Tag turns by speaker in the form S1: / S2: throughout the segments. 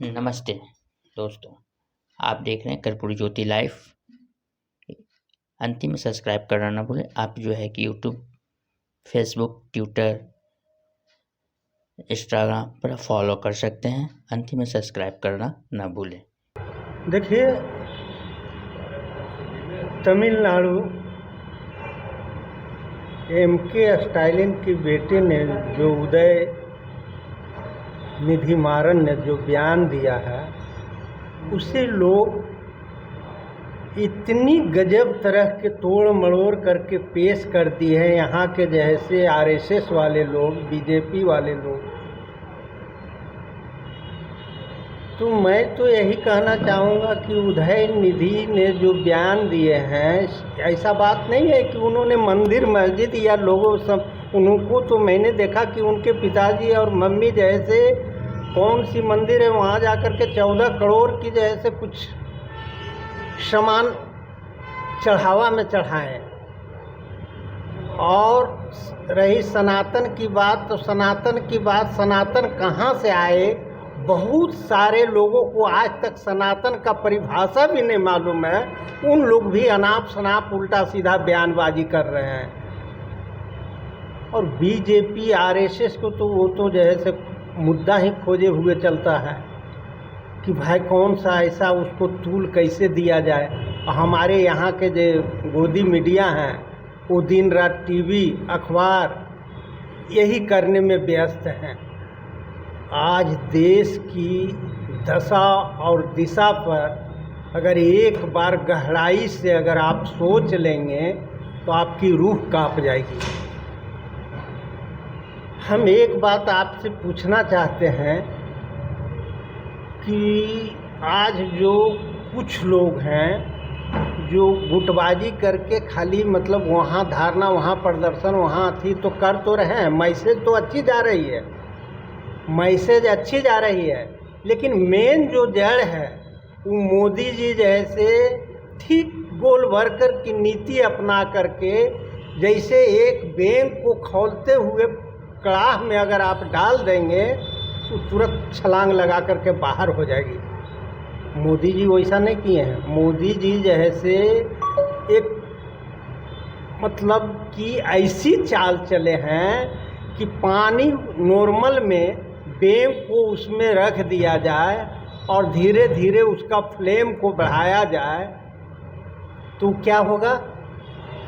S1: नमस्ते दोस्तों, आप देख रहे हैं कर्पूरी ज्योति लाइव। अंतिम में सब्सक्राइब करना ना भूलें। आप जो है कि यूट्यूब, फेसबुक, ट्विटर, इंस्टाग्राम पर फॉलो कर सकते हैं। अंतिम में सब्सक्राइब करना ना भूलें।
S2: देखिए, तमिलनाडु एम.के. स्टालिन की बेटे ने जो उदय निधि मारन ने जो बयान दिया है, उसे लोग इतनी गजब तरह के तोड़ मड़ोड़ करके पेश कर दी है। यहाँ के जैसे आरएसएस वाले लोग, बीजेपी वाले लोग। तो मैं तो यही कहना चाहूँगा कि उदय निधि ने जो बयान दिए हैं, ऐसा बात नहीं है कि उन्होंने मंदिर मस्जिद या लोगों सब, उनको तो मैंने देखा कि उनके पिताजी और मम्मी जैसे कौन सी मंदिर है वहाँ जाकर के 14 करोड़ की जैसे कुछ सामान चढ़ावा में चढ़ाएं। और रही सनातन की बात, तो सनातन कहाँ से आए? बहुत सारे लोगों को आज तक सनातन का परिभाषा भी नहीं मालूम है। उन लोग भी अनाप शनाप उल्टा सीधा बयानबाजी कर रहे हैं। और बीजेपी आरएसएस को तो वो तो जैसे मुद्दा ही खोजे हुए चलता है कि भाई कौन सा ऐसा उसको तूल कैसे दिया जाए। और हमारे यहाँ के जो गोदी मीडिया हैं, वो दिन रात टीवी, अखबार यही करने में व्यस्त हैं। आज देश की दशा और दिशा पर अगर एक बार गहराई से अगर आप सोच लेंगे तो आपकी रूह कांप जाएगी। हम एक बात आपसे पूछना चाहते हैं कि आज जो कुछ लोग हैं जो गुटबाजी करके खाली मतलब वहाँ धारणा, वहाँ प्रदर्शन, वहाँ थी तो कर तो रहे हैं। मैसेज तो अच्छी जा रही है, लेकिन मेन जो जड़ है वो मोदी जी जैसे ठीक गोल वर्कर की नीति अपना करके, जैसे एक बैंक को खोलते हुए कड़ाह में अगर आप डाल देंगे तो तुरंत छलांग लगा करके बाहर हो जाएगी। मोदी जी वैसा नहीं किए हैं। मोदी जी जैसे एक मतलब कि ऐसी चाल चले हैं कि पानी नॉर्मल में बैंक को उसमें रख दिया जाए और धीरे धीरे उसका फ्लेम को बढ़ाया जाए तो क्या होगा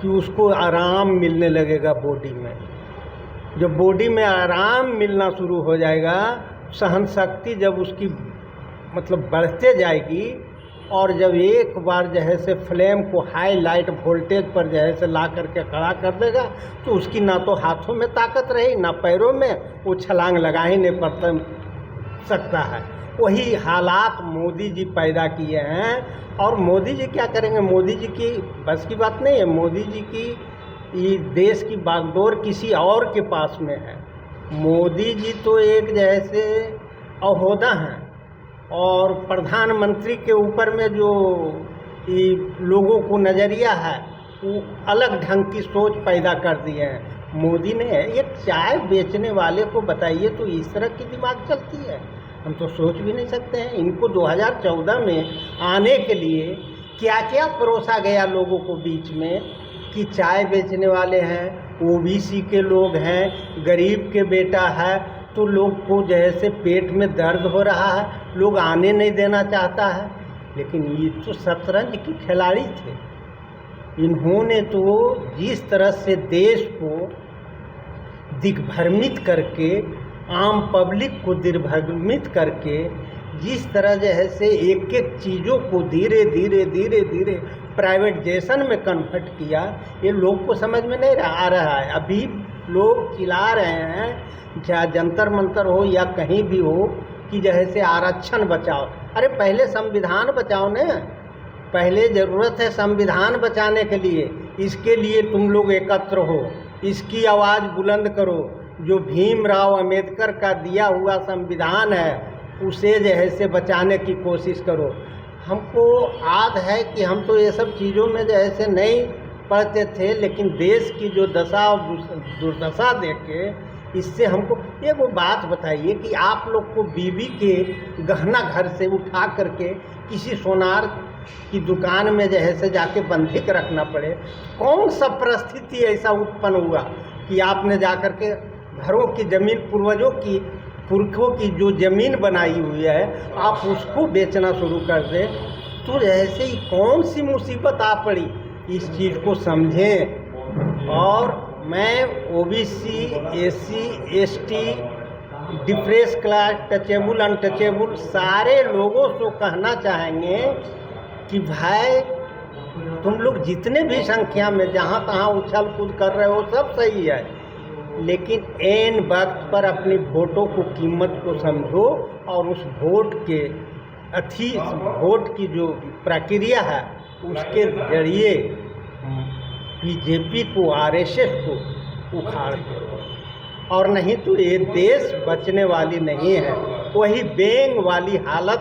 S2: कि उसको आराम मिलने लगेगा बॉडी में। जब बॉडी में आराम मिलना शुरू हो जाएगा, सहन शक्ति जब उसकी मतलब बढ़ते जाएगी, और जब एक बार जैसे फ्लेम को हाई लाइट वोल्टेज पर जैसे ला करके खड़ा कर देगा तो उसकी ना तो हाथों में ताकत रही ना पैरों में, वो छलांग लगा ही नहीं पड़ सकता है। वही हालात मोदी जी पैदा किए हैं। और मोदी जी क्या करेंगे? मोदी जी की बस की बात नहीं है। मोदी जी की ये देश की बागडोर किसी और के पास में है। मोदी जी तो एक जैसे अहोदा हैं और प्रधानमंत्री के ऊपर में जो ये लोगों को नज़रिया है वो अलग ढंग की सोच पैदा कर दिए हैं मोदी ने। एक चाय बेचने वाले को बताइए तो इस तरह की दिमाग चलती है, हम तो सोच भी नहीं सकते हैं। इनको 2014 में आने के लिए क्या क्या परोसा गया लोगों को बीच में कि चाय बेचने वाले हैं, ओबीसी के लोग हैं, गरीब के बेटा है, तो लोग को जैसे पेट में दर्द हो रहा है, लोग आने नहीं देना चाहता है। लेकिन ये तो शतरंज की खिलाड़ी थे। इन्होंने तो जिस तरह से देश को दिग्भ्रमित करके, आम पब्लिक को दिग्भ्रमित करके, जिस तरह जैसे एक एक चीज़ों को धीरे धीरे प्राइवेटाइजेशन में कन्वर्ट किया, ये लोग को समझ में नहीं आ रहा है। अभी लोग चिल्ला रहे हैं, चाहे जंतर मंतर हो या कहीं भी हो, कि जैसे आरक्षण बचाओ। अरे पहले संविधान बचाओ न। पहले ज़रूरत है संविधान बचाने के लिए। इसके लिए तुम लोग एकत्र हो, इसकी आवाज़ बुलंद करो। जो भीमराव अंबेडकर का दिया हुआ संविधान है उसे जैसे बचाने की कोशिश करो। हमको याद है कि हम तो ये सब चीज़ों में जैसे नहीं पढ़ते थे, लेकिन देश की जो दशा और दुर्दशा देख के इससे हमको एक वो बात बताइए कि आप लोग को बीवी के गहना घर से उठा करके किसी सोनार की दुकान में जैसे जाके बंधक रखना पड़े, कौन सा परिस्थिति ऐसा उत्पन्न हुआ कि आपने जा कर के घरों की ज़मीन पुरखों की जो ज़मीन बनाई हुई है आप उसको बेचना शुरू कर दें? तो ऐसे ही कौन सी मुसीबत आ पड़ी, इस चीज़ को समझें। और मैं OBC, SC, ST, depress class, touchable, untouchable सारे लोगों से कहना चाहेंगे कि भाई तुम लोग जितने भी संख्या में जहाँ तहाँ उछल कूद कर रहे हो सब सही है, लेकिन ऐन वक्त पर अपनी वोटों को कीमत को समझो और उस वोट के वोट की जो प्रक्रिया है उसके जरिए बीजेपी को, आरएसएस को उखाड़ दो। और नहीं तो ये देश बचने वाली नहीं है। वही बेंग वाली हालत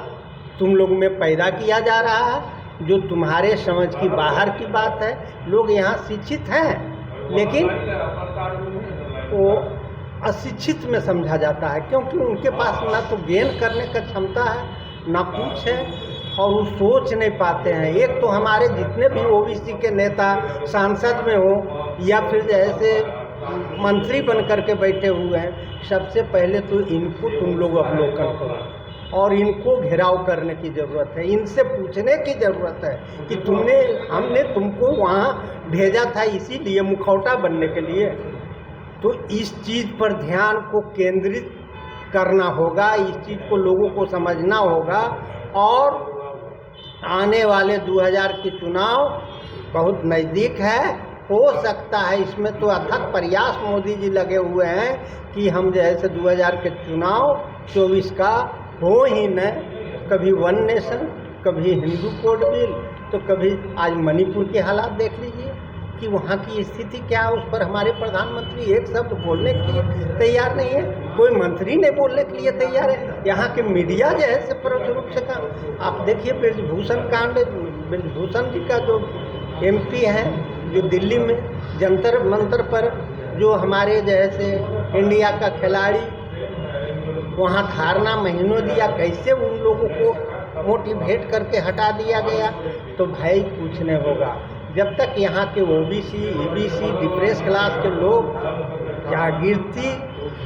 S2: तुम लोग में पैदा किया जा रहा है, जो तुम्हारे समझ की बाहर की बात है। लोग यहाँ शिक्षित हैं लेकिन वो अशिक्षित में समझा जाता है, क्योंकि उनके पास ना तो गेन करने का क्षमता है ना कुछ है, और वो सोच नहीं पाते हैं। एक तो हमारे जितने भी ओबीसी के नेता सांसद में हो या फिर जैसे मंत्री बन करके बैठे हुए हैं, सबसे पहले तो इनको तुम लोग अवलोकन करो और इनको घेराव करने की ज़रूरत है। इनसे पूछने की ज़रूरत है कि हमने तुमको वहाँ भेजा था इसीलिए मुखौटा बनने के लिए। तो इस चीज़ पर ध्यान को केंद्रित करना होगा, इस चीज़ को लोगों को समझना होगा। और आने वाले 2000 के चुनाव बहुत नज़दीक है, हो सकता है इसमें तो अथक प्रयास मोदी जी लगे हुए हैं कि हम जैसे 2000 के चुनाव 24 का हो ही न, कभी वन नेशन, कभी हिंदू कोड बिल, तो कभी आज मणिपुर के हालात देख लीजिए कि वहाँ की स्थिति क्या है। उस पर हमारे प्रधानमंत्री एक शब्द बोलने के लिए तैयार नहीं है, कोई मंत्री नहीं बोलने के लिए तैयार है। यहाँ के मीडिया जो है से परोक्ष रूप से का आप देखिए, ब्रजभूषण जी का जो MP है, जो दिल्ली में जंतर मंतर पर जो हमारे जैसे इंडिया का खिलाड़ी वहाँ धारणा महीनों दिया, कैसे उन लोगों को मोटिवेट करके हटा दिया गया। तो भाई कुछ नहीं होगा जब तक यहाँ के ओबीसी, EBC, डिप्रेस क्लास के लोग, जागृति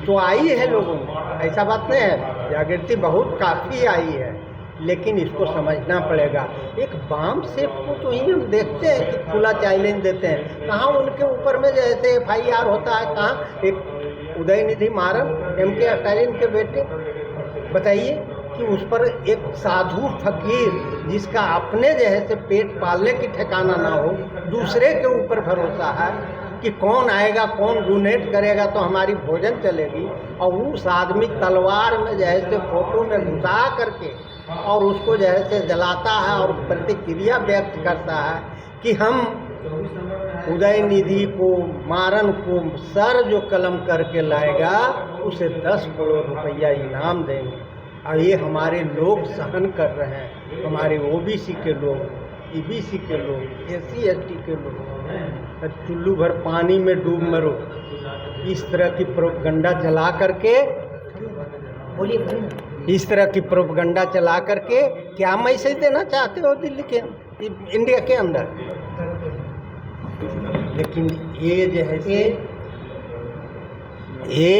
S2: तो आई है लोगों में, ऐसा बात नहीं है, जागृति बहुत काफ़ी आई है, लेकिन इसको समझना पड़ेगा। एक बाम सेफ को तो ही हम देखते हैं कि खुला चैलेंज देते हैं, कहाँ उनके ऊपर में जैसे FIR होता है, कहाँ एक उदयनिधि मारन MK स्टालिन के बेटे, बताइए कि उस पर एक साधु फकीर जिसका अपने जैसे पेट पालने की ठिकाना ना हो, दूसरे के ऊपर भरोसा है कि कौन आएगा, कौन डोनेट करेगा तो हमारी भोजन चलेगी, और उस आदमी तलवार में जैसे फोटो में घुसा करके और उसको जैसे जलाता है और प्रतिक्रिया व्यक्त करता है कि हम उदयनिधि को, मारन को सर जो कलम करके लाएगा उसे 10 करोड़ रुपया इनाम देंगे। और ये हमारे लोग सहन कर रहे हैं, हमारे ओबीसी के लोग, EBC के लोग, SC ST के लोग, चुल्लू भर पानी में डूब मरो, इस तरह की प्रोपगंडा चला करके, इस तरह की प्रोपगंडा चला करके क्या मैसेज देना चाहते हो दिल्ली के, इंडिया के अंदर? लेकिन ये जो है ये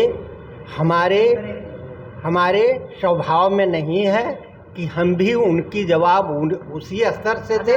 S2: हमारे स्वभाव में नहीं है कि हम भी उनकी जवाब उसी स्तर से थे।